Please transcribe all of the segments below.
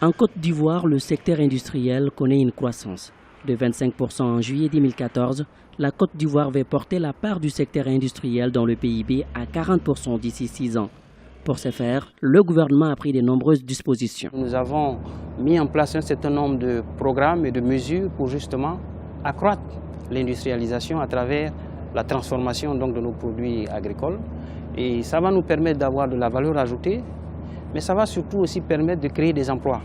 En Côte d'Ivoire, le secteur industriel connaît une croissance. De 25% en juillet 2014, la Côte d'Ivoire va porter la part du secteur industriel dans le PIB à 40% d'ici 6 ans. Pour ce faire, le gouvernement a pris de nombreuses dispositions. Nous avons mis en place un certain nombre de programmes et de mesures pour justement accroître l'industrialisation à travers la transformation donc, de nos produits agricoles. Et ça va nous permettre d'avoir de la valeur ajoutée, mais ça va surtout aussi permettre de créer des emplois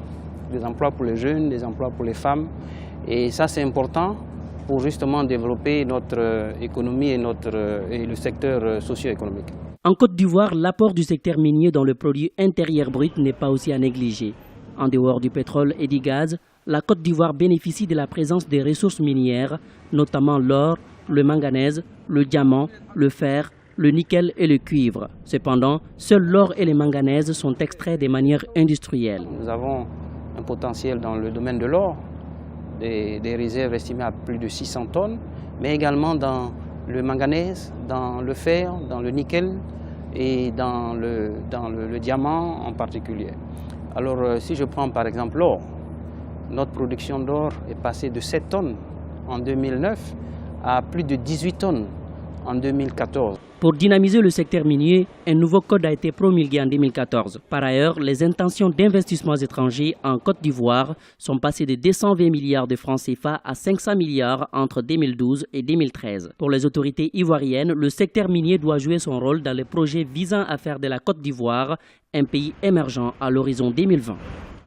pour les jeunes, des emplois pour les femmes. Et ça, c'est important pour justement développer notre économie et le secteur socio-économique. En Côte d'Ivoire, l'apport du secteur minier dans le produit intérieur brut n'est pas aussi à négliger. En dehors du pétrole et du gaz, la Côte d'Ivoire bénéficie de la présence des ressources minières, notamment l'or, le manganèse, le diamant, le fer, le nickel et le cuivre. Cependant, seuls l'or et les manganèses sont extraits de manière industrielle. Nous avons un potentiel dans le domaine de l'or, des réserves estimées à plus de 600 tonnes, mais également dans le manganèse, dans le fer, dans le nickel et dans le diamant en particulier. Alors si je prends par exemple l'or, notre production d'or est passée de 7 tonnes en 2009 à plus de 18 tonnes en 2014. Pour dynamiser le secteur minier, un nouveau code a été promulgué en 2014. Par ailleurs, les intentions d'investissements étrangers en Côte d'Ivoire sont passées de 220 milliards de francs CFA à 500 milliards entre 2012 et 2013. Pour les autorités ivoiriennes, le secteur minier doit jouer son rôle dans les projets visant à faire de la Côte d'Ivoire un pays émergent à l'horizon 2020.